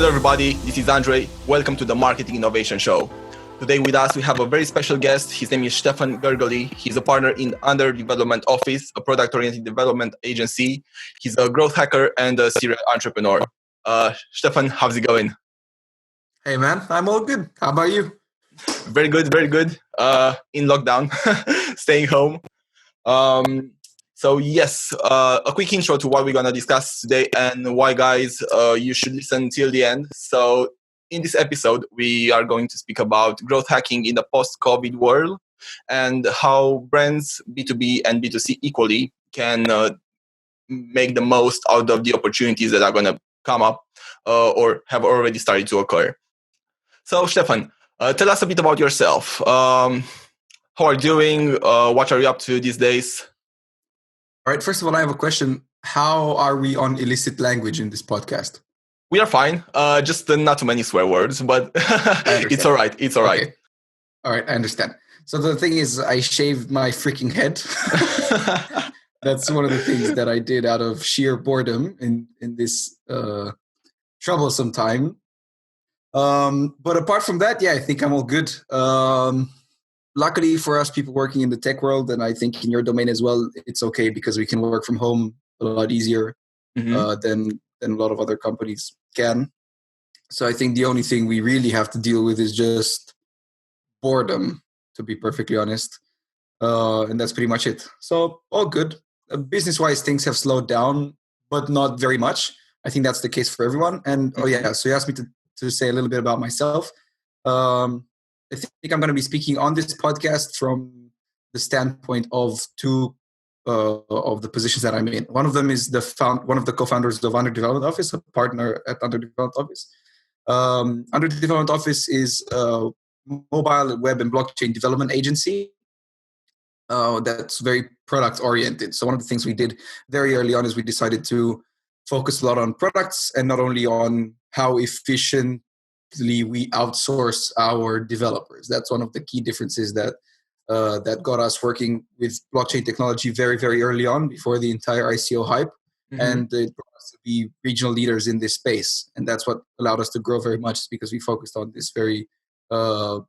Hello everybody, this is Andrei. Welcome to the Marketing Innovation Show. Today with us we have a very special guest. His name is Stefan Gergely. He's a partner in Under Development Office, a product-oriented development agency. He's a growth hacker and a serial entrepreneur. Stefan, how's it going? Hey man, I'm all good. How about you? Very good, very good. In lockdown, staying home. So yes, a quick intro to what we're going to discuss today and why, guys, you should listen till the end. So in this episode, we are going to speak about growth hacking in the post-COVID world and how brands B2B and B2C equally can make the most out of the opportunities that are going to come up or have already started to occur. So Stefan, tell us a bit about yourself. How are you doing? What are you up to these days? All right, first of all, I have a question. How are we on illicit language in this podcast? We are fine. Just not too many swear words, but it's all right. It's all right. Okay. All right, I understand. So the thing is, I shaved my freaking head. That's one of the things that I did out of sheer boredom in this troublesome time. But apart from that, yeah, I think I'm all good. Luckily for us, people working in the tech world, and I think in your domain as well, it's okay because we can work from home a lot easier than a lot of other companies can. So I think the only thing we really have to deal with is just boredom, to be perfectly honest. And that's pretty much it. So all good. Business-wise, things have slowed down, but not very much. I think that's the case for everyone. And so you asked me to say a little bit about myself. I think I'm going to be speaking on this podcast from the standpoint of two of the positions that I'm in. One of them is one of the co-founders of Under Development Office, a partner at Under Development Office. Under Development Office is a mobile, web, and blockchain development agency that's very product-oriented. So one of the things we did very early on is we decided to focus a lot on products and not only on how efficient we outsource our developers. That's one of the key differences that got us working with blockchain technology very, very early on before the entire ICO hype. And it brought us to be regional leaders in this space. And that's what allowed us to grow very much, is because we focused on this very cutting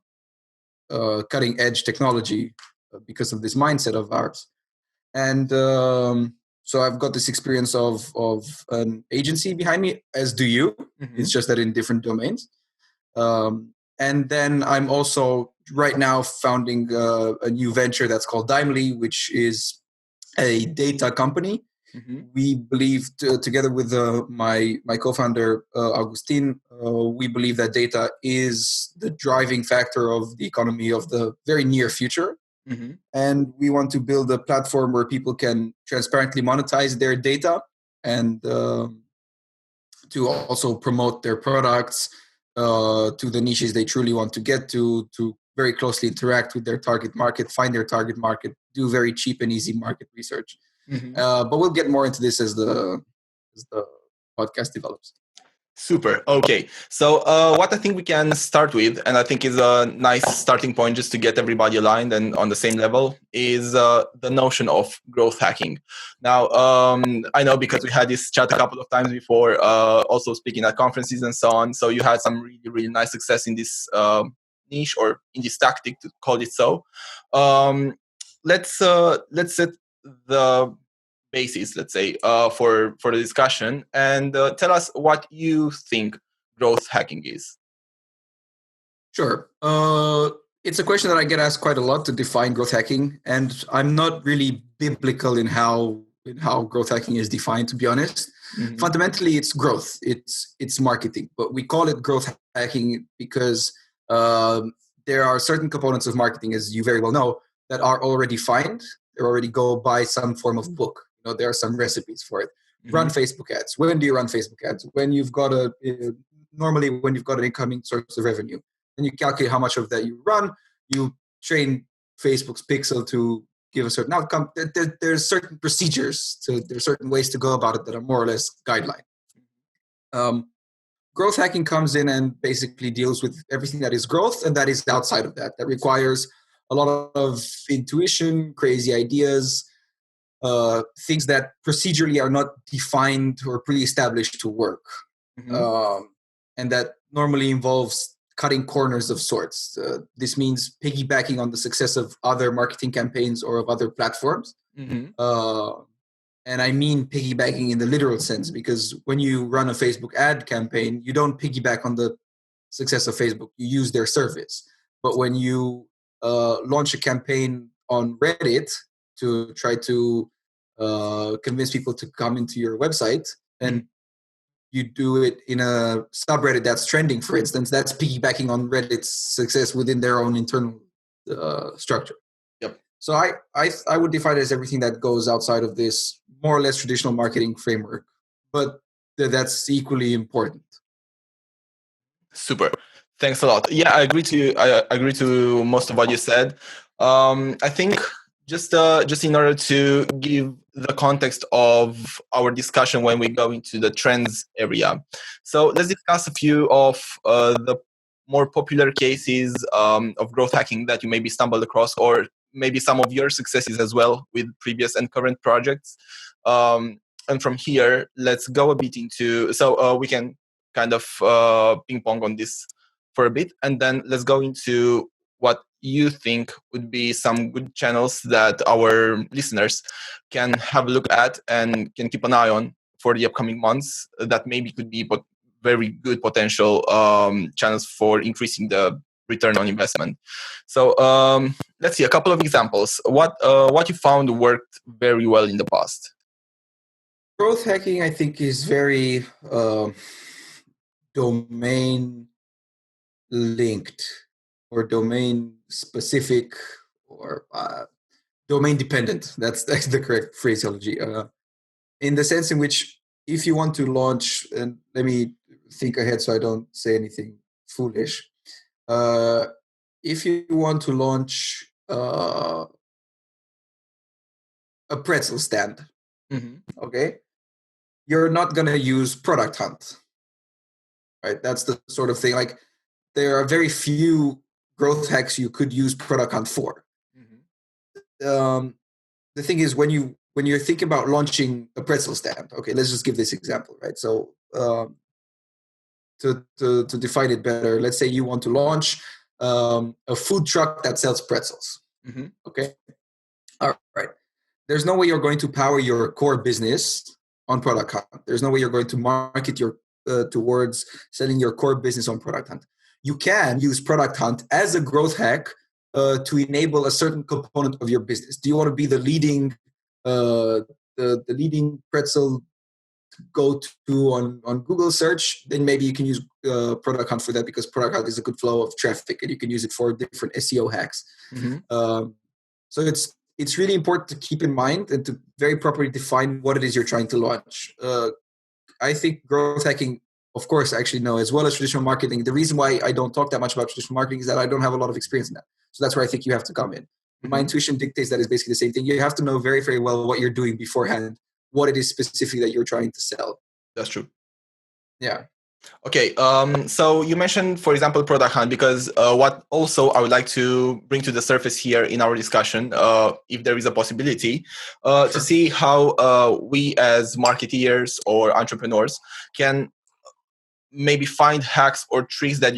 edge technology because of this mindset of ours. And so I've got this experience of an agency behind me, as do you. It's just that in different domains. And then I'm also right now founding a new venture that's called Dimely, which is a data company. We believe together with my co-founder, Augustin, we believe that data is the driving factor of the economy of the very near future. And we want to build a platform where people can transparently monetize their data and to also promote their products to the niches they truly want to get to very closely interact with their target market, find their target market, do very cheap and easy market research. But we'll get more into this as the podcast develops. Super. Okay. So what I think we can start with, and I think is a nice starting point just to get everybody aligned and on the same level, is the notion of growth hacking. Now, I know because we had this chat a couple of times before, also speaking at conferences and so on. So you had some really, really nice success in this niche or in this tactic, to call it so. Let's set the basis, let's say, for the discussion, and tell us what you think growth hacking is. Sure. It's a question that I get asked quite a lot to define growth hacking, and I'm not really biblical in how growth hacking is defined, to be honest. Fundamentally, it's growth. It's marketing, but we call it growth hacking because there are certain components of marketing, as you very well know, that are already defined. They already go by some form of book. There are some recipes for it. Run Facebook ads. When do you run Facebook ads? When you've got normally when you've got an incoming source of revenue, then you calculate how much of that you run. You train Facebook's pixel to give a certain outcome. There's certain procedures. There's certain ways to go about it that are more or less guideline. Growth hacking comes in and basically deals with everything that is growth and that is outside of that. That requires a lot of intuition, crazy ideas, things that procedurally are not defined or pre-established to work. and that normally involves cutting corners of sorts. This means piggybacking on the success of other marketing campaigns or of other platforms. And I mean piggybacking in the literal sense, because when you run a Facebook ad campaign, you don't piggyback on the success of Facebook. You use their service. But when you launch a campaign on Reddit to try to convince people to come into your website, and you do it in a subreddit that's trending, for instance, that's piggybacking on Reddit's success within their own internal structure. Yep. So I would define it as everything that goes outside of this more or less traditional marketing framework, but that's equally important. Super. Thanks a lot. Yeah, I agree to most of what you said. I think just in order to give the context of our discussion when we go into the trends area. So let's discuss a few of the more popular cases of growth hacking that you maybe stumbled across, or maybe some of your successes as well with previous and current projects. And from here, let's go a bit into, so we can kind of ping pong on this for a bit, and then let's go into what you think would be some good channels that our listeners can have a look at and can keep an eye on for the upcoming months that maybe could be very good potential channels for increasing the return on investment. So let's see a couple of examples. What you found worked very well in the past? Growth hacking, I think, is very domain linked or domain specific or domain dependent. That's the correct phraseology. In the sense in which, if you want to launch, and let me think ahead so I don't say anything foolish. If you want to launch a pretzel stand, okay, you're not going to use Product Hunt, right? That's the sort of thing. Like, there are very few growth hacks you could use Product Hunt for. The thing is, when you're thinking about launching a pretzel stand, okay, let's just give this example, right? So to define it better, let's say you want to launch a food truck that sells pretzels. Okay, all right. There's no way you're going to power your core business on Product Hunt. There's no way you're going to market your towards selling your core business on Product Hunt. You can use Product Hunt as a growth hack to enable a certain component of your business. Do you want to be the leading the leading pretzel go-to on Google search? Then maybe you can use Product Hunt for that, because Product Hunt is a good flow of traffic and you can use it for different SEO hacks. So it's really important to keep in mind and to very properly define what it is you're trying to launch. I think growth hacking, of course, actually, no, as well as traditional marketing. The reason why I don't talk that much about traditional marketing is that I don't have a lot of experience in that. So that's where I think you have to come in. My intuition dictates that is basically the same thing. You have to know very, very well what you're doing beforehand, what it is specifically that you're trying to sell. That's true. Yeah. Okay, so you mentioned, for example, Product Hunt, because what also I would like to bring to the surface here in our discussion, if there is a possibility, to see how we as marketeers or entrepreneurs can maybe find hacks or tricks that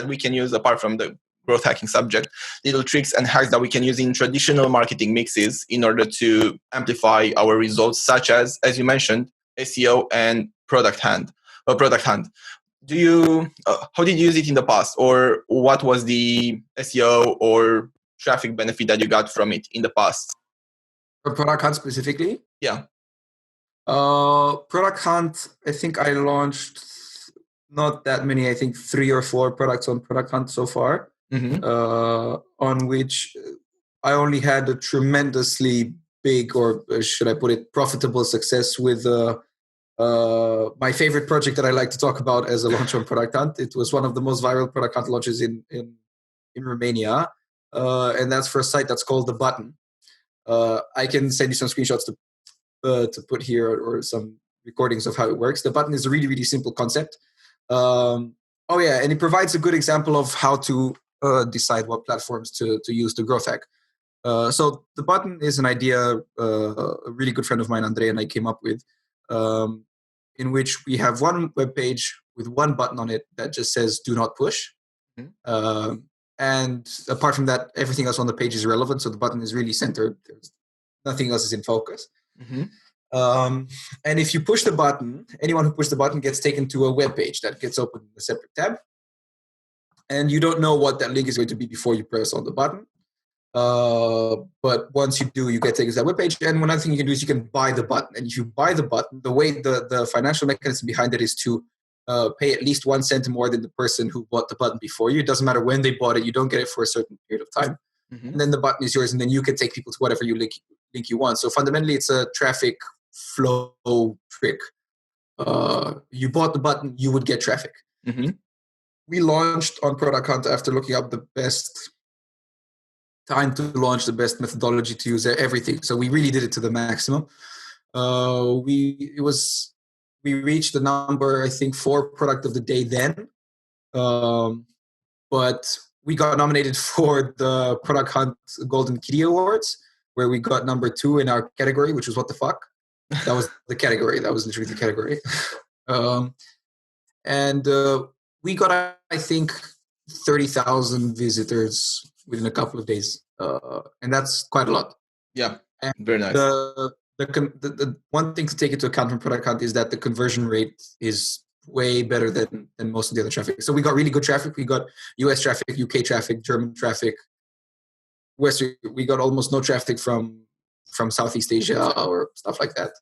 we can use apart from the growth hacking subject, little tricks and hacks that we can use in traditional marketing mixes in order to amplify our results, such as you mentioned, SEO and Product Hunt. Do you how did you use it in the past, or what was the SEO or traffic benefit that you got from it in the past? For Product Hunt specifically? Yeah. Product Hunt, I think I launched not that many, I think 3 or 4 products on Product Hunt so far, on which I only had a tremendously big, or should I put it, profitable success with my favorite project that I like to talk about as a launch on Product Hunt. It was one of the most viral Product Hunt launches in Romania, and that's for a site that's called The Button. I can send you some screenshots to put here, or some recordings of how it works. The Button is a really, really simple concept. And it provides a good example of how to decide what platforms to use to growth hack. So The Button is an idea a really good friend of mine, Andrei, and I came up with, in which we have one web page with one button on it that just says "Do not push." Mhm. And apart from that, everything else on the page is relevant. So the button is really centered. Nothing else is in focus. Mhm. And if you push the button, anyone who pushed the button gets taken to a web page that gets opened in a separate tab. And you don't know what that link is going to be before you press on the button. But once you do, you get taken to that web page. And one other thing you can do is you can buy the button. And if you buy the button, the way the financial mechanism behind it is to pay at least 1 cent more than the person who bought the button before you. It doesn't matter when they bought it. You don't get it for a certain period of time. Mhm. And then the button is yours, and then you can take people to whatever link you want. So fundamentally, it's a traffic flow trick. You bought the button, you would get traffic. Mhm. We launched on Product Hunt after looking up the best time to launch, the best methodology to use, everything. So we really did it to the maximum. We reached the number, I think, 4 product of the day then. But we got nominated for the Product Hunt Golden Kitty Awards, where we got number 2 in our category, which was what the fuck. That was the category. That was literally the category. And we got, I think, 30,000 visitors within a couple of days. And that's quite a lot. Yeah, And very nice. the one thing to take into account from Product Hunt is that the conversion rate is way better than most of the other traffic. So we got really good traffic. We got US traffic, UK traffic, German traffic. We got almost no traffic from Southeast Asia or stuff like that.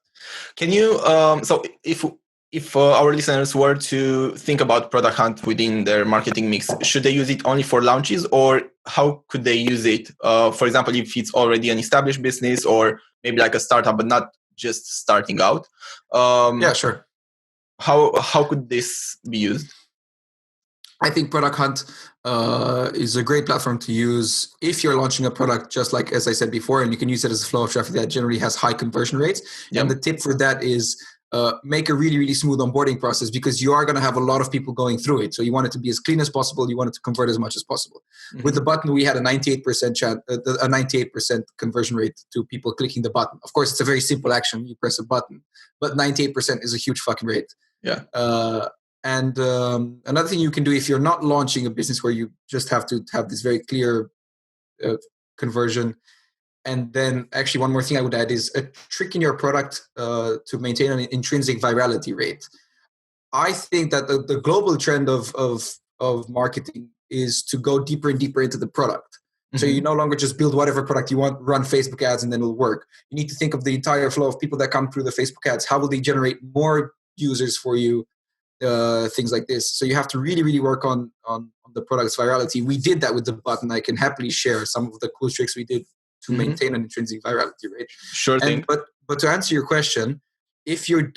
Can you so if our listeners were to think about Product Hunt within their marketing mix, should they use it only for launches, or how could they use it? For example, if it's already an established business, or maybe like a startup, but not just starting out. Yeah, sure. How could this be used? I think Product Hunt is a great platform to use if you're launching a product, just like as I said before, and you can use it as a flow of traffic that generally has high conversion rates. Yep. And the tip for that is make a really, really smooth onboarding process, because you are going to have a lot of people going through it. So you want it to be as clean as possible. You want it to convert as much as possible. Mm-hmm. With the button, we had a 98% conversion rate to people clicking the button. Of course, it's a very simple action. You press a button, but 98% is a huge fucking rate. Yeah. And another thing you can do if you're not launching a business where you just have to have this very clear conversion. And then actually one more thing I would add is a trick in your product to maintain an intrinsic virality rate. I think that the global trend of marketing is to go deeper and deeper into the product. Mm-hmm. So you no longer just build whatever product you want, run Facebook ads, and then it'll work. You need to think of the entire flow of people that come through the Facebook ads. How will they generate more users for you? Things like this. So you have to really, really work on the product's virality. We did that with the button. I can happily share some of the cool tricks we did to mm-hmm. maintain an intrinsic virality rate. Sure thing. But to answer your question, if you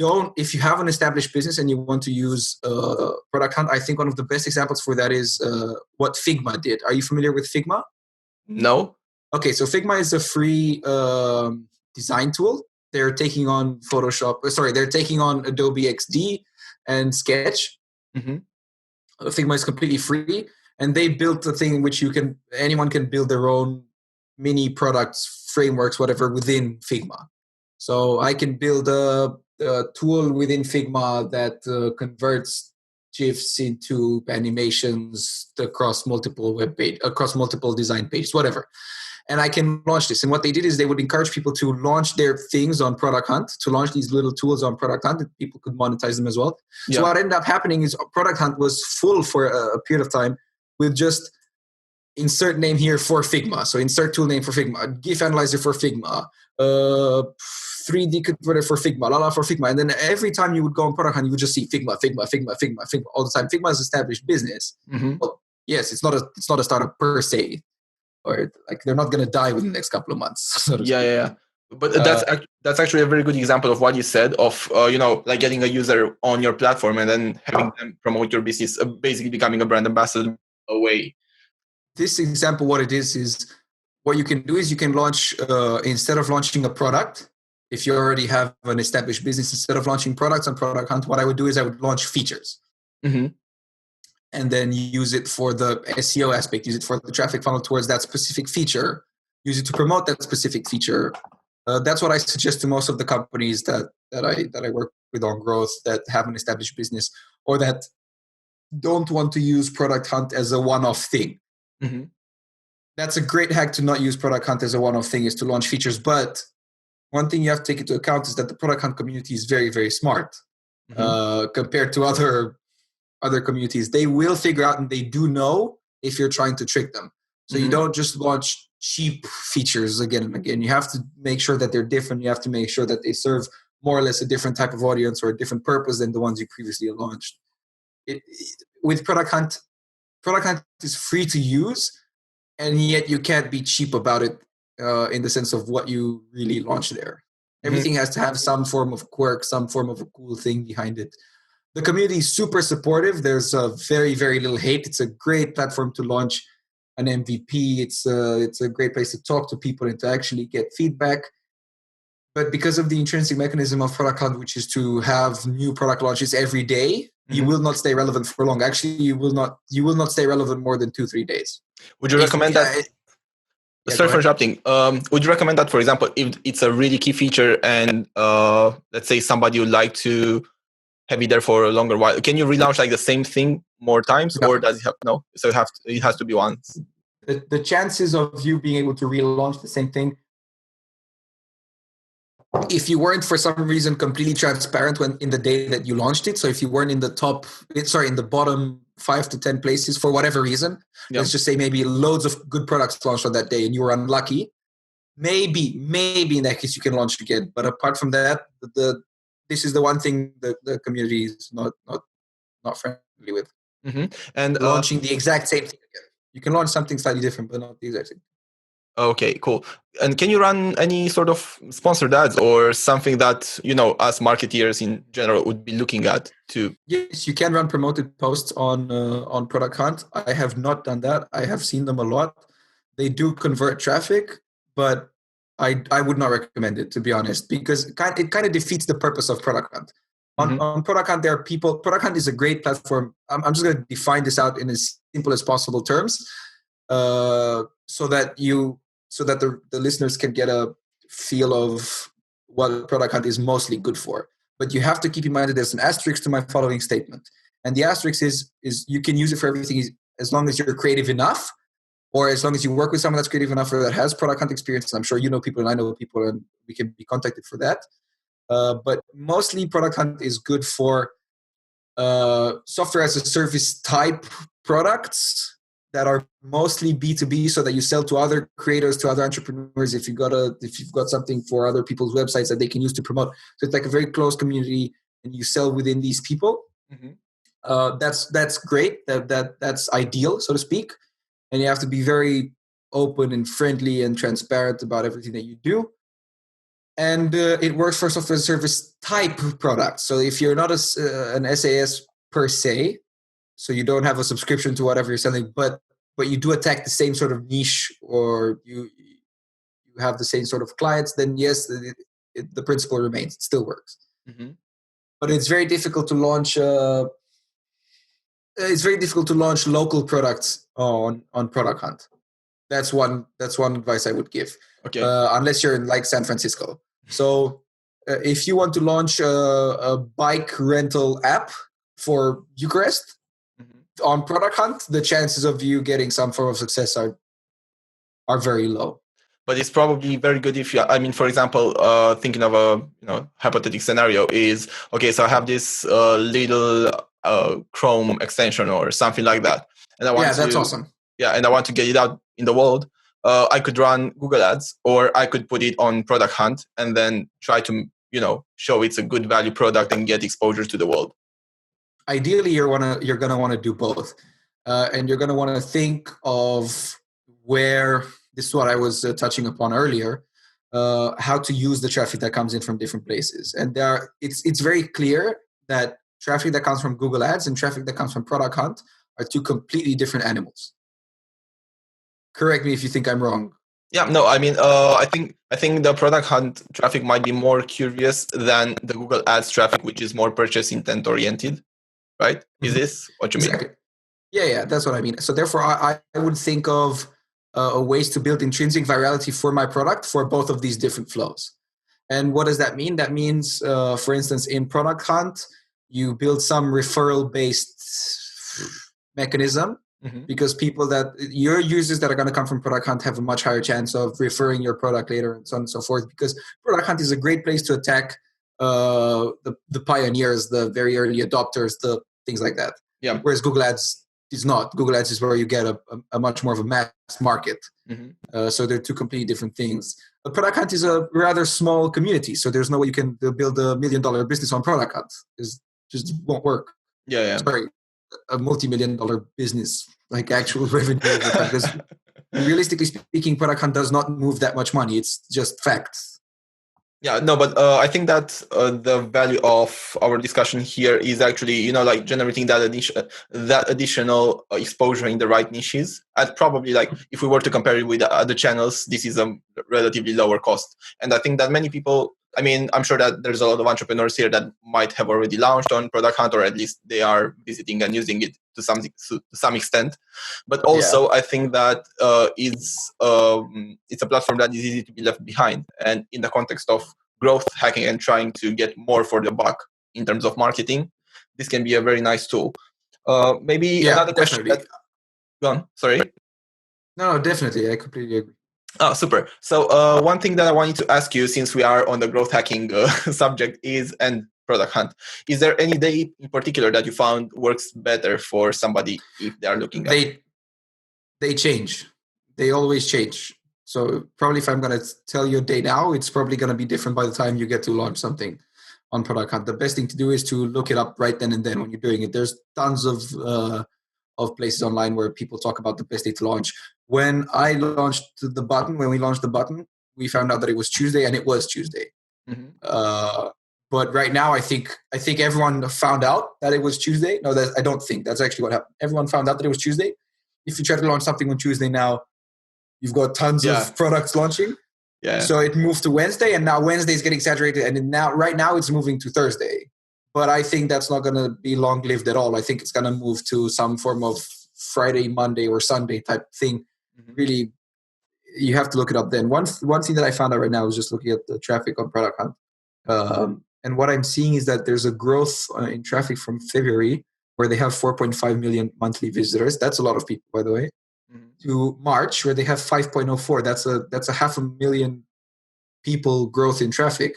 have an established business and you want to use Product Hunt, I think one of the best examples for that is what Figma did. Are you familiar with Figma? No. Okay, so Figma is a free design tool. They're taking on they're taking on Adobe XD and Sketch. Mm-hmm. Figma is completely free, and they built a thing in which anyone can build their own mini products, frameworks, whatever within Figma. So I can build a tool within Figma that converts GIFs into animations across multiple design pages, whatever. And I can launch this. And what they did is they would encourage people to launch their things on Product Hunt, to launch these little tools on Product Hunt, and people could monetize them as well. Yeah. So what ended up happening is Product Hunt was full for a period of time with just insert name here for Figma. So insert tool name for Figma, GIF analyzer for Figma, 3D converter for Figma, for Figma. And then every time you would go on Product Hunt, you would just see Figma all the time. Figma is established business. Mm-hmm. Well, yes, it's not a startup per se. Or like they're not going to die within the next couple of months. So yeah. But that's actually a very good example of what you said of like getting a user on your platform and then having them promote your business, basically becoming a brand ambassador away. This example, what it is what you can do is you can launch instead of launching a product. If you already have an established business, instead of launching products on Product Hunt, what I would do is I would launch features. Mm-hmm. And then use it for the SEO aspect, use it for the traffic funnel towards that specific feature, use it to promote that specific feature. That's what I suggest to most of the companies that I work with on growth that have an established business or that don't want to use Product Hunt as a one-off thing. Mm-hmm. That's a great hack to not use Product Hunt as a one-off thing, is to launch features. But one thing you have to take into account is that the Product Hunt community is very, very smart compared to other communities. They will figure out, and they do know if you're trying to trick them. So you don't just launch cheap features again and again. You have to make sure that they're different. You have to make sure that they serve more or less a different type of audience or a different purpose than the ones you previously launched. With Product Hunt is free to use, and yet you can't be cheap about it in the sense of what you really launch there. Everything has to have some form of quirk, some form of a cool thing behind it. The community is super supportive. There's very, very little hate. It's a great platform to launch an MVP. It's a great place to talk to people and to actually get feedback. But because of the intrinsic mechanism of Product Hunt, which is to have new product launches every day, you will not stay relevant for long. Actually, you will not stay relevant more than 2-3 days. Would you recommend that? Sorry for interrupting. Would you recommend that, for example, if it's a really key feature and let's say somebody would like to have it there for a longer while, can you relaunch like the same thing more times, or does it have no? So it has to be once. The chances of you being able to relaunch the same thing, if you weren't for some reason completely transparent when in the day that you launched it, so if you weren't in the bottom 5 to 10 places for whatever reason, let's just say maybe loads of good products launched on that day and you were unlucky, maybe in that case you can launch again. But apart from that, this is the one thing the community is not friendly with. And launching the exact same thing again. You can launch something slightly different, but not the exact same. Okay, cool. And can you run any sort of sponsored ads or something that, us marketeers in general would be looking at too? Yes, you can run promoted posts on Product Hunt. I have not done that. I have seen them a lot. They do convert traffic, but I would not recommend it, to be honest, because it kind of defeats the purpose of Product Hunt. On Product Hunt, there are people. Product Hunt is a great platform. I'm just going to define this out in as simple as possible terms, so that the listeners can get a feel of what Product Hunt is mostly good for. But you have to keep in mind that there's an asterisk to my following statement, and the asterisk is you can use it for everything as long as you're creative enough, or as long as you work with someone that's creative enough or that has Product Hunt experience. I'm sure you know people and I know people, and we can be contacted for that. But mostly Product Hunt is good for software as a service type products that are mostly B2B, so that you sell to other creators, to other entrepreneurs. If you've got something for other people's websites that they can use to promote, so it's like a very close community, and you sell within these people. That's great. That's ideal, so to speak. And you have to be very open and friendly and transparent about everything that you do. And it works for software as a service type products. So if you're not an SAS per se, so you don't have a subscription to whatever you're selling, but you do attack the same sort of niche, or you have the same sort of clients, then yes, the principle remains. It still works. But it's very difficult to launch. It's very difficult to launch local products on Product Hunt. That's one advice I would give. Okay. Unless you're in like San Francisco. So if you want to launch a bike rental app for Bucharest on Product Hunt, the chances of you getting some form of success are very low. But it's probably very good if for example, thinking of a hypothetical scenario is, okay, so I have this little Chrome extension or something like that, and that's awesome. Yeah, and I want to get it out in the world. I could run Google Ads, or I could put it on Product Hunt and then try to show it's a good value product and get exposure to the world. Ideally, you're gonna want to do both, and you're gonna want to think of where. This is what I was touching upon earlier. How to use the traffic that comes in from different places, and it's very clear that traffic that comes from Google Ads and traffic that comes from Product Hunt are two completely different animals. Correct me if you think I'm wrong. Yeah, no, I think the Product Hunt traffic might be more curious than the Google Ads traffic, which is more purchase intent oriented, right? Is this what you mean? Yeah, that's what I mean. So therefore, I would think of ways to build intrinsic virality for my product for both of these different flows. And what does that mean? That means, for instance, in Product Hunt, you build some referral-based mechanism, because your users that are going to come from Product Hunt have a much higher chance of referring your product later, and so on and so forth, because Product Hunt is a great place to attack the pioneers, the very early adopters, the things like that. Yeah. Whereas Google Ads is not. Google Ads is where you get a much more of a mass market. So they're two completely different things. But Product Hunt is a rather small community, so there's no way you can build $1 million business on Product Hunt. It just won't work. Yeah. Sorry, a multi-million-dollar business, like actual revenue over time. Because realistically speaking, Product Hunt does not move that much money. It's just facts. Yeah, no, but I think that the value of our discussion here is actually, like generating that additional exposure in the right niches. And probably, like, if we were to compare it with other channels, this is a relatively lower cost. And I think that many people, I'm sure that there's a lot of entrepreneurs here that might have already launched on Product Hunt, or at least they are visiting and using it to some extent. But also, I think that it's a platform that is easy to be left behind. And in the context of growth hacking and trying to get more for the buck in terms of marketing, this can be a very nice tool. Maybe another question. Go on. Sorry. No, definitely. I completely agree. Oh, super. So one thing that I wanted to ask you, since we are on the growth hacking subject, and Product Hunt, is there any day in particular that you found works better for somebody if they are looking at? They change. They always change. So probably if I'm going to tell you a day now, it's probably going to be different by the time you get to launch something on Product Hunt. The best thing to do is to look it up right then and then when you're doing it. There's tons of places online where people talk about the best day to launch. When we launched the button, we found out that it was Tuesday, and it was Tuesday. But right now, I think everyone found out that it was Tuesday. No, I don't think. That's actually what happened. Everyone found out that it was Tuesday. If you try to launch something on Tuesday now, you've got tons of products launching. Yeah. So it moved to Wednesday, and now Wednesday is getting saturated, and right now it's moving to Thursday. But I think that's not going to be long-lived at all. I think it's going to move to some form of Friday, Monday, or Sunday type thing. Really, you have to look it up then. One thing that I found out right now is just looking at the traffic on Product Hunt. And what I'm seeing is that there's a growth in traffic from February, where they have 4.5 million monthly visitors. That's a lot of people, by the way. To March, where they have 5.04. That's a 500,000 people growth in traffic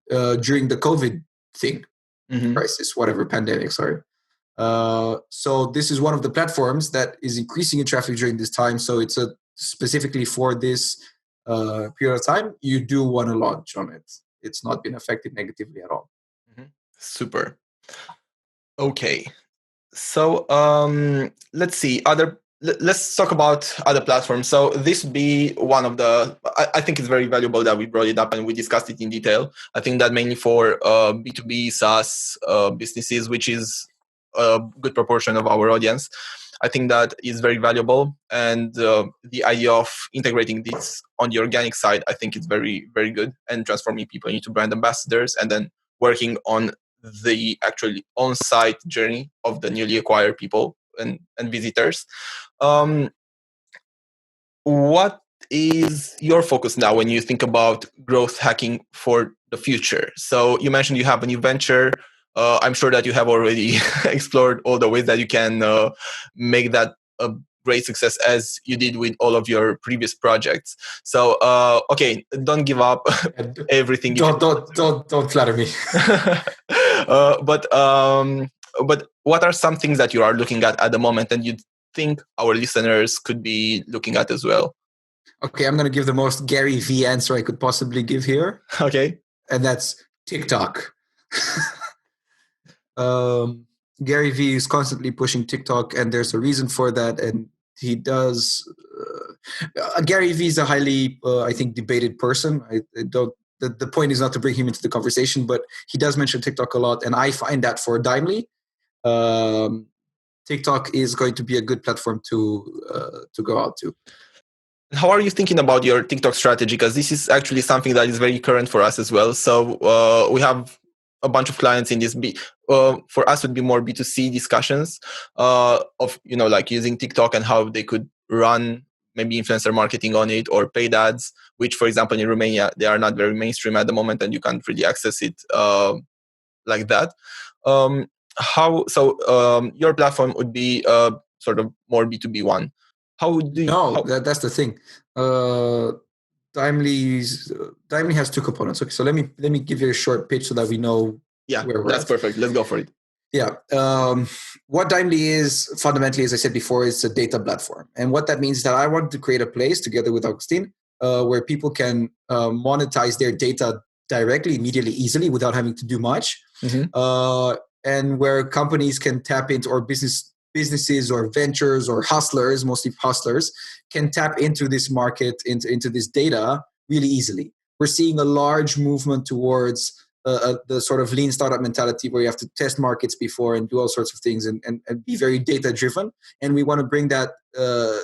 during the COVID thing. Crisis, whatever, pandemic, sorry. So this is one of the platforms that is increasing in traffic during this time. So it's specifically for this period of time, you do want to launch on it. It's not been affected negatively at all. Super. Okay. So let's see. Let's talk about other platforms. So this would be one of the, I think it's very valuable that we brought it up and we discussed it in detail. I think that mainly for B2B SaaS businesses, which is a good proportion of our audience, I think that is very valuable. And the idea of integrating this on the organic side, I think it's very, very good, and transforming people into brand ambassadors and then working on the actually on-site journey of the newly acquired people and visitors. What is your focus now when you think about growth hacking for the future? So you mentioned you have a new venture. I'm sure that you have already explored all the ways that you can make that a great success, as you did with all of your previous projects. So, okay, don't give up everything. Don't flatter me. But what are some things that you are looking at the moment, and you think our listeners could be looking at as well? Okay, I'm going to give the most Gary V answer I could possibly give here. Okay. And that's TikTok. Gary V is constantly pushing TikTok, and there's a reason for that. And he does. Gary V is a highly, I think, debated person. I don't. The point is not to bring him into the conversation, but he does mention TikTok a lot, and I find that for Dimely, TikTok is going to be a good platform to go out to. How are you thinking about your TikTok strategy? Because this is actually something that is very current for us as well. So we have a bunch of clients in this. For us, would be more B2C discussions of like using TikTok and how they could run maybe influencer marketing on it or paid ads, which, for example, in Romania, they are not very mainstream at the moment, and you can't really access it like that. your platform would be sort of more B2B one. That's the thing. Timely has two components. Okay, so let me give you a short pitch so that we know where we're at. Perfect. Let's go for it. Yeah. What Timely is fundamentally, as I said before, is a data platform. And what that means is that I wanted to create a place together with Augustine where people can monetize their data directly, immediately, easily, without having to do much. And where companies can tap into, or businesses or ventures or hustlers, mostly hustlers, can tap into this market, into this data really easily. We're seeing a large movement towards the sort of lean startup mentality where you have to test markets before and do all sorts of things and be very data driven. And we want to bring that to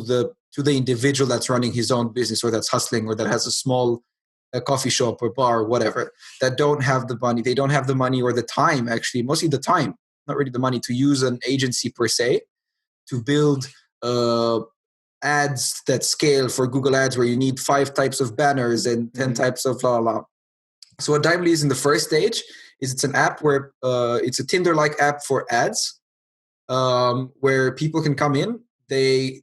the individual that's running his own business, or that's hustling, or that has a small coffee shop or bar or whatever, that don't have the money. They don't have the money or the time, actually, mostly the time, not really the money, to use an agency per se, to build ads that scale for Google Ads, where you need 5 types of banners and 10 types of blah, blah. So what Dimely is in the first stage is it's an app where it's a Tinder-like app for ads, where people can come in. They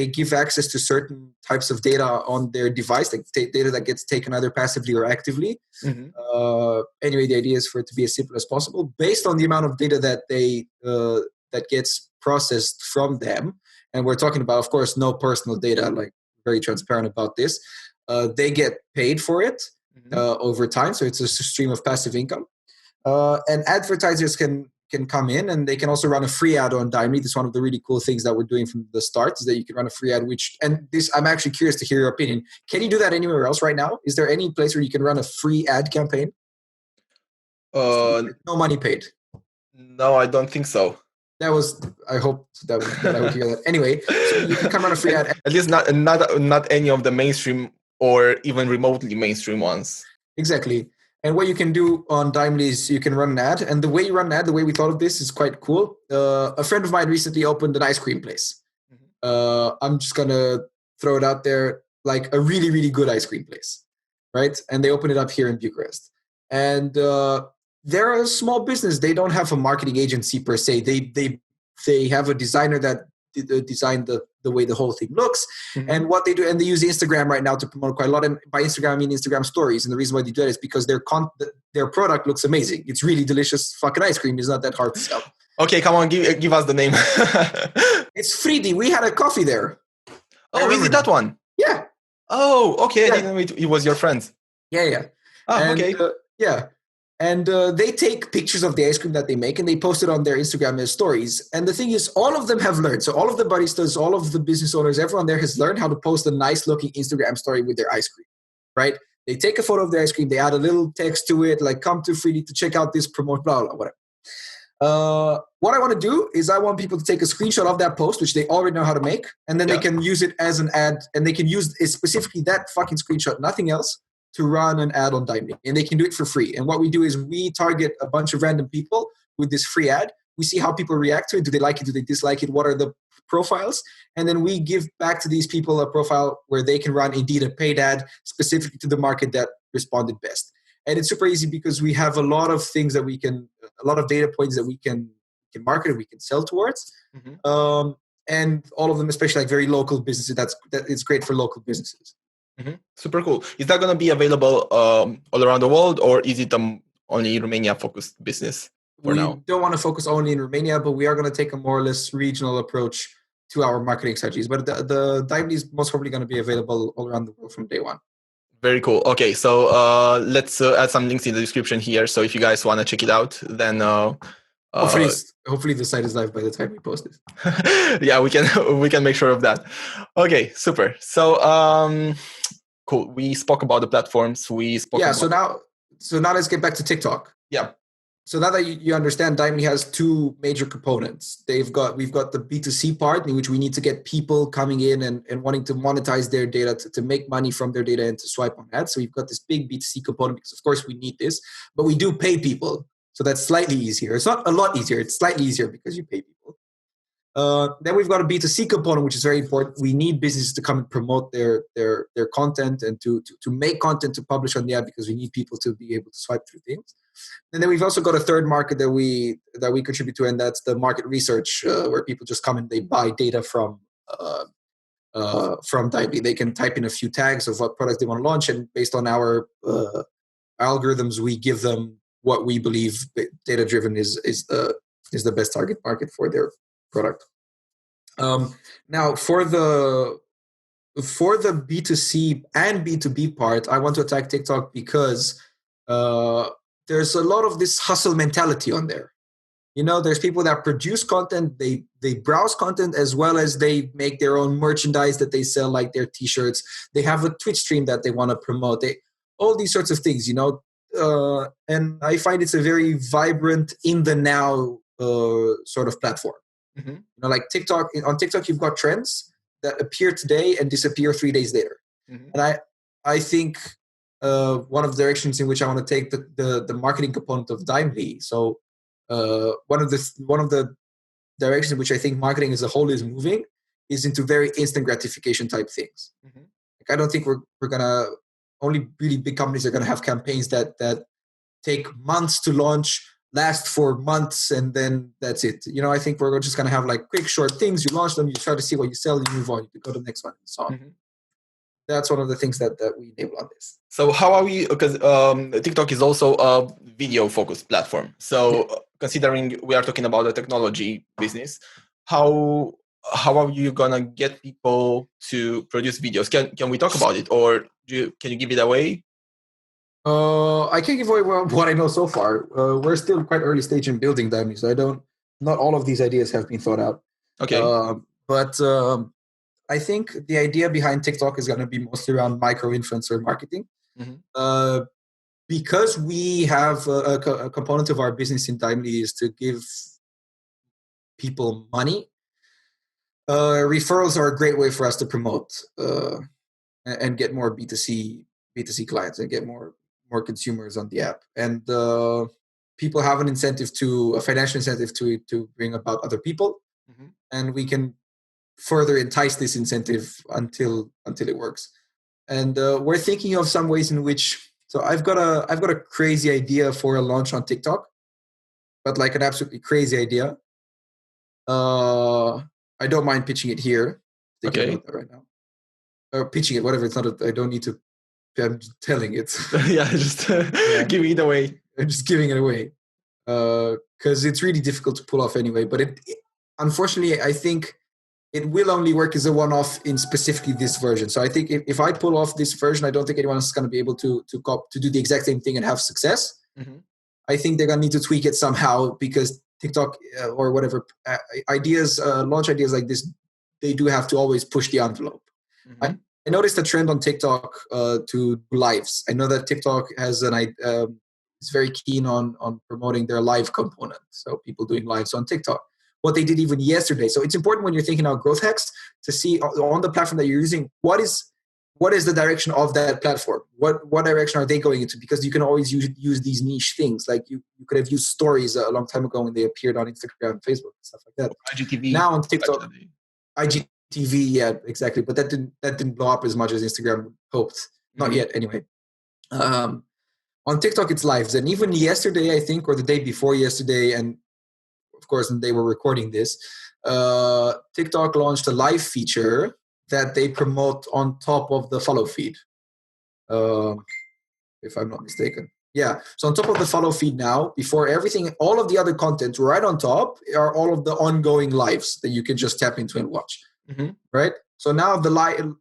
give access to certain types of data on their device, like data that gets taken either passively or actively. Anyway, the idea is for it to be as simple as possible, based on the amount of data that that gets processed from them. And we're talking about, of course, no personal data, like very transparent about this. They get paid for it over time, so it's a stream of passive income. And advertisers can come in, and they can also run a free ad on Dimely. This is one of the really cool things that we're doing from the start, is that you can run a free ad, I'm actually curious to hear your opinion. Can you do that anywhere else right now? Is there any place where you can run a free ad campaign? No money paid. No, I don't think so. I hope that I would hear that. Anyway, so you can come run a free ad. At least not any of the mainstream or even remotely mainstream ones. Exactly. And what you can do on Dimely is you can run an ad. And the way you run an ad, the way we thought of this, is quite cool. A friend of mine recently opened an ice cream place. I'm just going to throw it out there, like a really, really good ice cream place, right? And they opened it up here in Bucharest. And they're a small business. They don't have a marketing agency per se. They have a designer that designed the way the whole thing looks. And what they do, and they use Instagram right now to promote quite a lot. And by Instagram, I mean Instagram stories. And the reason why they do that is because their product looks amazing. It's really delicious fucking ice cream. It's not that hard to sell. Okay, come on, give us the name. It's Friedi. We had a coffee there. Oh, is it that one? Yeah. Oh, okay. Yeah. I didn't know it was your friend. Yeah. Oh, okay. Yeah. And they take pictures of the ice cream that they make, and they post it on their Instagram as stories. And the thing is, all of them have learned. So all of the baristas, all of the business owners, everyone there has learned how to post a nice looking Instagram story with their ice cream, right? They take a photo of their ice cream. They add a little text to it, like, come to Friedi to check out this, promote, blah, blah, whatever. What I want to do is I want people to take a screenshot of that post, which they already know how to make, and then they can use it as an ad, and they can use specifically that fucking screenshot, nothing else, to run an ad on Dimely. And they can do it for free. And what we do is we target a bunch of random people with this free ad. We see how people react to it. Do they like it? Do they dislike it? What are the profiles? And then we give back to these people a profile where they can run indeed a paid ad specifically to the market that responded best. And it's super easy because we have a lot of things that a lot of data points that we can market and we can sell towards. And all of them, especially like very local businesses, that is great for local businesses. Super cool. Is that going to be available all around the world, or is it only Romania-focused business for now? We don't want to focus only in Romania, but we are going to take a more or less regional approach to our marketing strategies. But the Dimely is most probably going to be available all around the world from day one. Very cool. Okay, so let's add some links in the description here. So if you guys want to check it out, then hopefully the site is live by the time we post it. Yeah, we can make sure of that. Okay, super. So cool. We spoke about the platforms. So now let's get back to TikTok. Yeah. So now that you understand, Dimely has 2 major components. We've got the B2C part, in which we need to get people coming in and wanting to monetize their data to make money from their data and to swipe on ads. So we've got this big B2C component because, of course, we need this. But we do pay people. So that's slightly easier. It's not a lot easier. It's slightly easier because you pay people. Then we've got a B2C component, which is very important. We need businesses to come and promote their content and to make content to publish on the app, because we need people to be able to swipe through things. And then we've also got a third market that we contribute to, and that's the market research, where people just come and they buy data from Dimely. They can type in a few tags of what products they want to launch, and based on our algorithms, we give them what we believe data driven is the best target market for their product. Now for the B2C and B2B part, I want to attack TikTok because there's a lot of this hustle mentality on there. There's people that produce content, they browse content, as well as they make their own merchandise that they sell, like their t-shirts. They have a Twitch stream that they want to promote. All these sorts of things, and I find it's a very vibrant, in the now sort of platform. Mm-hmm. Like TikTok. On TikTok, you've got trends that appear today and disappear 3 days later. Mm-hmm. And I think one of the directions in which I want to take the marketing component of Dimely. So one of the directions in which I think marketing as a whole is moving is into very instant gratification type things. Mm-hmm. Like, I don't think we're gonna, only really big companies are gonna have campaigns that take months to launch, last for months, and then that's it. I think we're just going to have like quick, short things. You launch them, you try to see what you sell, you move on, you go to the next one, and so on. Mm-hmm. That's one of the things that we enable on this. So how are we, because TikTok is also a video-focused platform. So considering we are talking about a technology business, how are you going to get people to produce videos? Can we talk about it, or can you give it away? I can't give away what I know so far. We're still quite early stage in building Dimely, so not all of these ideas have been thought out. Okay. But I think the idea behind TikTok is going to be mostly around micro-influencer marketing. Mm-hmm. Because we have a component of our business in Dimely is to give people money. Referrals are a great way for us to promote and get more B2C clients and get more consumers on the app. And people have a financial incentive to bring about other people. Mm-hmm. And we can further entice this incentive until it works. And we're thinking of some ways in which, so I've got a crazy idea for a launch on TikTok, but like an absolutely crazy idea. I don't mind pitching it here. Thinking about that right now. Or pitching it, whatever. It's not. I don't need to. I'm just telling it. Yeah, just giving it away. I'm just giving it away because it's really difficult to pull off anyway. But it unfortunately, I think it will only work as a one-off in specifically this version. So I think if I pull off this version, I don't think anyone else is going to be able to do the exact same thing and have success. Mm-hmm. I think they're going to need to tweak it somehow, because TikTok or whatever launch ideas like this, they do have to always push the envelope. Mm-hmm. I noticed a trend on TikTok to lives. I know that TikTok has is very keen on promoting their live component. So people doing lives on TikTok. What they did even yesterday. So it's important when you're thinking about growth hacks to see on the platform that you're using, what is the direction of that platform? What direction are they going into? Because you can always use these niche things. Like you could have used stories a long time ago when they appeared on Instagram, Facebook, stuff like that. IGTV. Now on TikTok, IGTV, yeah, exactly. But that didn't blow up as much as Instagram hoped. Not yet, anyway. On TikTok, it's lives. And even yesterday, I think, or the day before yesterday, and of course, they were recording this, TikTok launched a live feature that they promote on top of the follow feed. If I'm not mistaken. Yeah. So on top of the follow feed now, before everything, all of the other content right on top are all of the ongoing lives that you can just tap into and watch. Mm-hmm. Right? So now the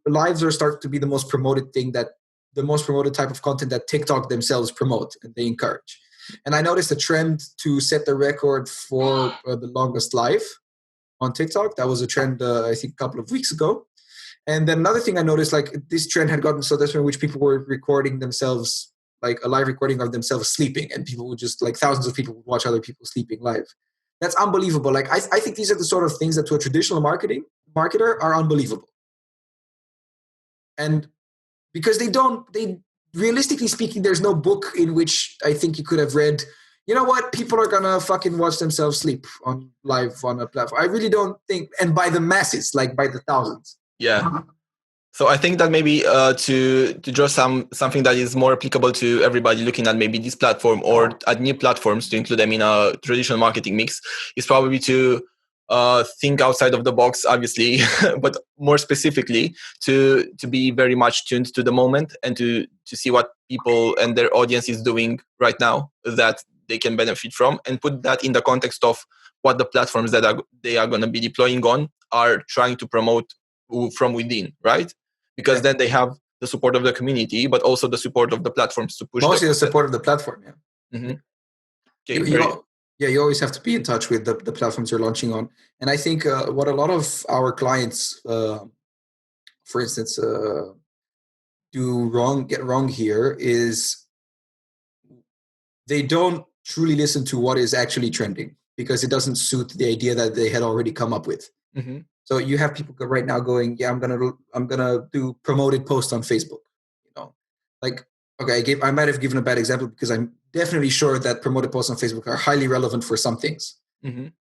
lives are starting to be the most promoted type of content that TikTok themselves promote and they encourage. And I noticed a trend to set the record for the longest live on TikTok. That was a trend, I think, a couple of weeks ago. And then another thing I noticed, like this trend had gotten so desperate, in which people were recording themselves, like a live recording of themselves sleeping, and people would just, like thousands of people would watch other people sleeping live. That's unbelievable. Like I think these are the sort of things that to a traditional marketer are unbelievable. And because realistically speaking, there's no book in which I think you could have read, you know what? People are gonna fucking watch themselves sleep on live on a platform. I really don't think, and by the masses, like by the thousands. Yeah. So I think that maybe to draw something that is more applicable to everybody looking at maybe this platform or at new platforms to include them in a traditional marketing mix is probably to think outside of the box, obviously, but more specifically to be very much tuned to the moment and to see what people and their audience is doing right now that they can benefit from, and put that in the context of what the platforms that they are going to be deploying on are trying to promote from within, right? Because then they have the support of the community, but also the support of the platforms to push. Mostly the support of the platform, yeah. Mm-hmm. Okay, you always have to be in touch with the platforms you're launching on. And I think what a lot of our clients, for instance, get wrong here is they don't truly listen to what is actually trending because it doesn't suit the idea that they had already come up with. Mm-hmm. So you have people right now going, yeah, I'm gonna do promoted posts on Facebook. You know, like, okay, I might have given a bad example because I'm definitely sure that promoted posts on Facebook are highly relevant for some things,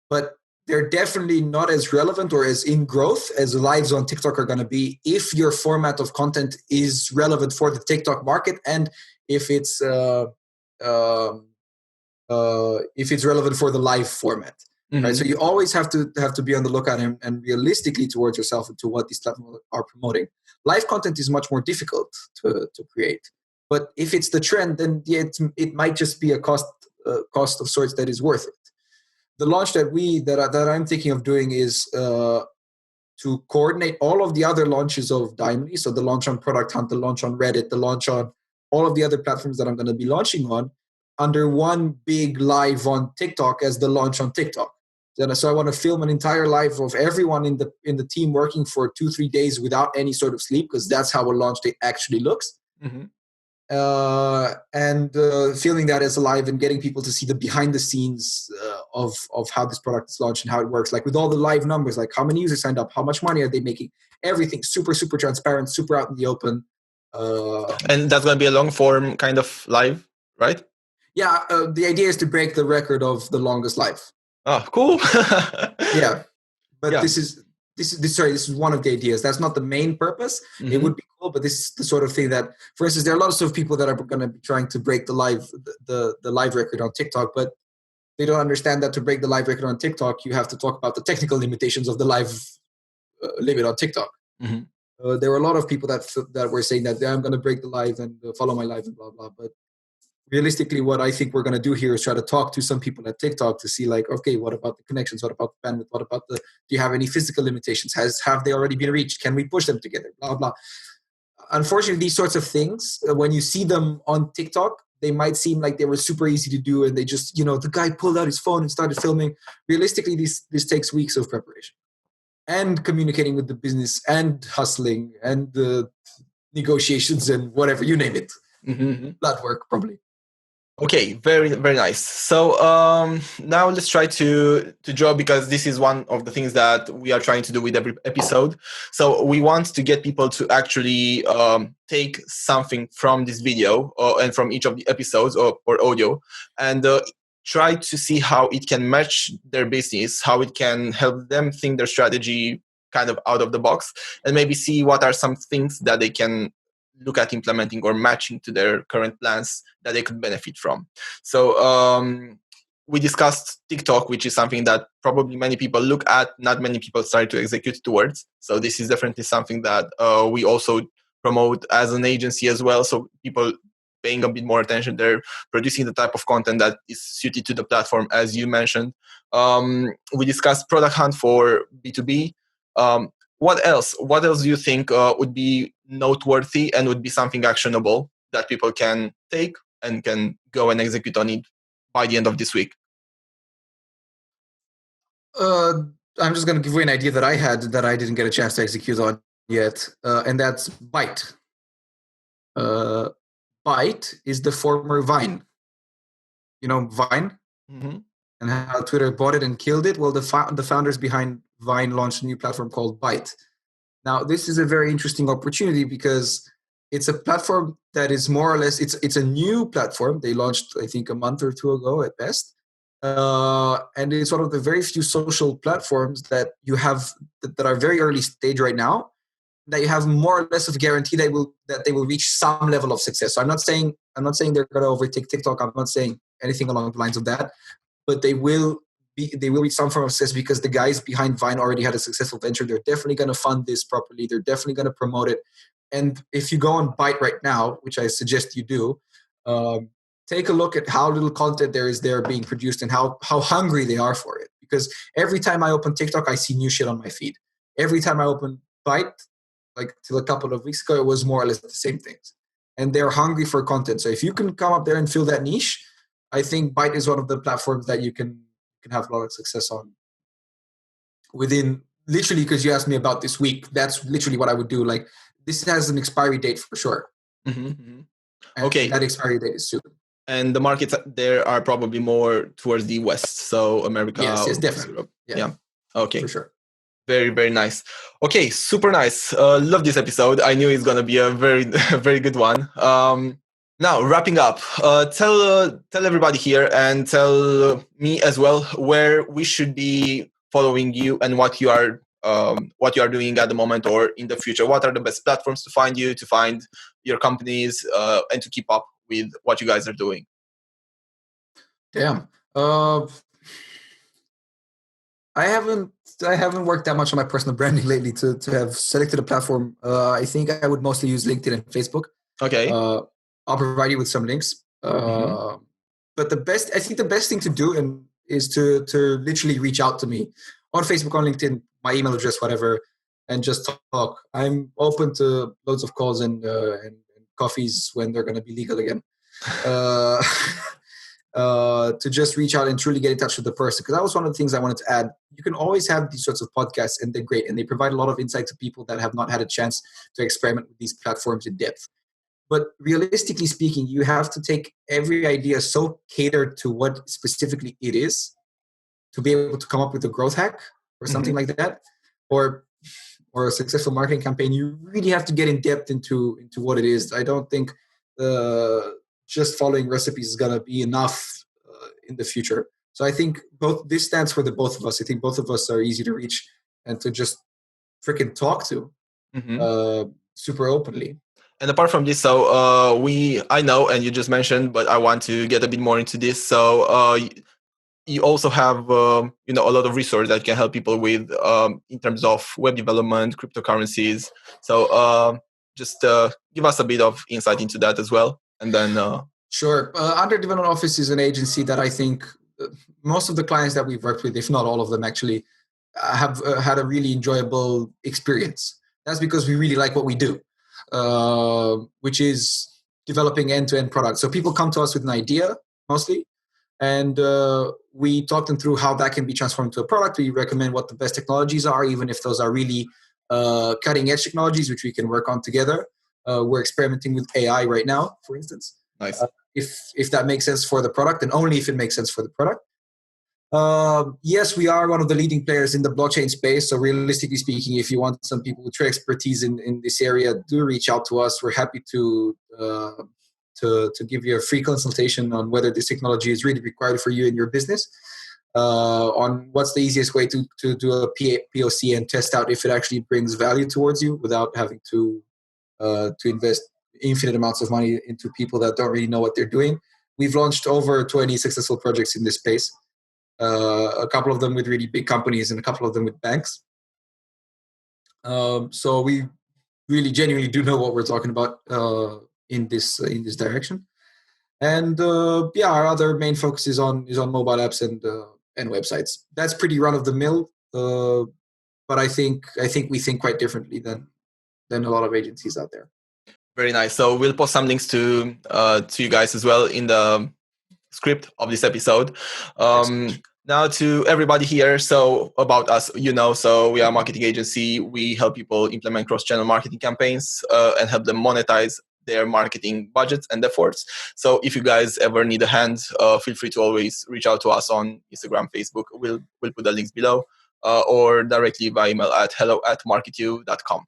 but they're definitely not as relevant or as in growth as lives on TikTok are going to be if your format of content is relevant for the TikTok market and if it's relevant for the live format. Right, so you always have to be on the lookout and realistically towards yourself and to what these platforms are promoting. Live content is much more difficult to create, but if it's the trend, then yeah, it might just be a cost of sorts that is worth it. The launch that I'm thinking of doing is to coordinate all of the other launches of Dimely. So the launch on Product Hunt, the launch on Reddit, the launch on all of the other platforms that I'm going to be launching on under one big live on TikTok as the launch on TikTok. So I want to film an entire live of everyone in the team working for 2-3 days without any sort of sleep, because that's how a launch day actually looks. Mm-hmm. And filming that as a live and getting people to see the behind the scenes of how this product is launched and how it works, like with all the live numbers, like how many users signed up, how much money are they making, everything super, super transparent, super out in the open. And that's going to be a long form kind of live, right? Yeah, the idea is to break the record of the longest live. Oh, cool. Yeah, but this is one of the ideas. That's not the main purpose. Mm-hmm. It would be cool, but this is the sort of thing that, for instance, there are lots of people that are going to be trying to break the live record on TikTok, but they don't understand that to break the live record on TikTok, you have to talk about the technical limitations of the live limit on TikTok. Mm-hmm. There were a lot of people that were saying that I'm going to break the live and follow my live and blah blah, but realistically, what I think we're going to do here is try to talk to some people at TikTok to see, like, okay, what about the connections? What about the bandwidth? What about do you have any physical limitations? Have they already been reached? Can we push them together? Blah, blah. Unfortunately, these sorts of things, when you see them on TikTok, they might seem like they were super easy to do and they just, the guy pulled out his phone and started filming. Realistically, this takes weeks of preparation and communicating with the business and hustling and negotiations and whatever, you name it. Mm-hmm. Blood work, probably. Okay, very, very nice. So now let's try to draw, because this is one of the things that we are trying to do with every episode. So we want to get people to actually take something from this video and from each of the episodes or audio, and try to see how it can match their business, how it can help them think their strategy kind of out of the box, and maybe see what are some things that they can look at implementing or matching to their current plans that they could benefit from. So we discussed TikTok, which is something that probably many people look at, not many people start to execute towards. So this is definitely something that we also promote as an agency as well. So people paying a bit more attention, they're producing the type of content that is suited to the platform, as you mentioned. We discussed Product Hunt for B2B. What else? What else do you think would be noteworthy and would be something actionable that people can take and can go and execute on it by the end of this week? I'm just going to give you an idea that I had that I didn't get a chance to execute on yet, and that's Byte. Byte is the former Vine. You know Vine? Mm-hmm. And how Twitter bought it and killed it? Well, the founders behind Vine launched a new platform called Byte. Now, this is a very interesting opportunity because It's a platform that is more or less, it's a new platform. They launched, I think, a month or two ago at best. And it's one of the very few social platforms that you have that are very early stage right now, that you have more or less of guarantee that they will reach some level of success. So I'm not saying they're going to overtake TikTok. I'm not saying anything along the lines of that, but they will reach some form of success because the guys behind Vine already had a successful venture. They're definitely going to fund this properly. They're definitely going to promote it. And if you go on Byte right now, which I suggest you do, take a look at how little content there is there being produced and how hungry they are for it. Because every time I open TikTok, I see new shit on my feed. Every time I open Byte, like till a couple of weeks ago, it was more or less the same things. And they're hungry for content. So if you can come up there and fill that niche, I think Byte is one of the platforms that you can have a lot of success on. Within, literally, because you asked me about this week, that's literally what I would do. Like, this has an expiry date for sure. Okay. And that expiry date is soon. And the markets there are probably more towards the West, so America. Yes, definitely. Europe. Yeah. Okay. For sure. Very, very nice. Okay, super nice. Love this episode. I knew it's gonna be a very, very good one. Now, wrapping up, tell everybody here and tell me as well where we should be following you and what you are doing at the moment or in the future. What are the best platforms to find you, to find your companies, and to keep up with what you guys are doing? Damn. I haven't worked that much on my personal branding lately to have selected a platform. I think I would mostly use LinkedIn and Facebook. Okay. I'll provide you with some links. But the best thing to do is to literally reach out to me on Facebook, on LinkedIn, my email address, whatever, and just talk. I'm open to loads of calls and coffees when they're going to be legal again. To just reach out and truly get in touch with the person. Because that was one of the things I wanted to add. You can always have these sorts of podcasts, and they're great, and they provide a lot of insight to people that have not had a chance to experiment with these platforms in depth. But realistically speaking, you have to take every idea so catered to what specifically it is to be able to come up with a growth hack or something like that, or a successful marketing campaign. You really have to get in depth into what it is. I don't think just following recipes is going to be enough in the future. So I think this stands for the both of us. I think both of us are easy to reach and to just freaking talk to super openly. And apart from this, so I know, and you just mentioned, but I want to get a bit more into this. So you also have a lot of resources that can help people with in terms of web development, cryptocurrencies. So just give us a bit of insight into that as well, and then sure. Under Development Office is an agency that I think most of the clients that we've worked with, if not all of them, actually have had a really enjoyable experience. That's because we really like what we do. Which is developing end-to-end products. So people come to us with an idea mostly, and we talk them through how that can be transformed into a product. We recommend what the best technologies are, even if those are really cutting-edge technologies, which we can work on together. We're experimenting with AI right now, for instance. Nice. If that makes sense for the product, and only if it makes sense for the product. Yes, we are one of the leading players in the blockchain space. So realistically speaking, if you want some people with true expertise in this area, do reach out to us. We're happy to give you a free consultation on whether this technology is really required for you in your business. On what's the easiest way to do a POC and test out if it actually brings value towards you without having to invest infinite amounts of money into people that don't really know what they're doing. We've launched over 20 successful projects in this space. A couple of them with really big companies and a couple of them with banks. So we really genuinely do know what we're talking about in this direction. And our other main focus is on mobile apps and websites. That's pretty run of the mill, but I think we think quite differently than a lot of agencies out there. Very nice. So we'll post some links to you guys as well in the script of this episode. Now to everybody here, so about us, so we are a marketing agency. We help people implement cross-channel marketing campaigns and help them monetize their marketing budgets and efforts. So if you guys ever need a hand, feel free to always reach out to us on Instagram, Facebook. We'll put the links below or directly by email at hello@marketiu.com.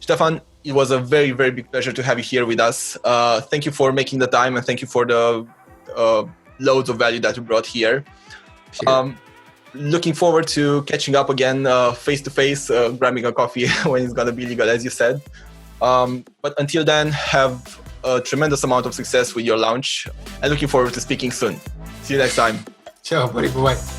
Stefan, it was a very, very big pleasure to have you here with us. Thank you for making the time, and thank you for the loads of value that you brought here. Sure. Looking forward to catching up again face to face, grabbing a coffee when it's going to be legal, as you said. But until then, have a tremendous amount of success with your launch, and looking forward to speaking soon. See you next time. Ciao, buddy. Bye-bye.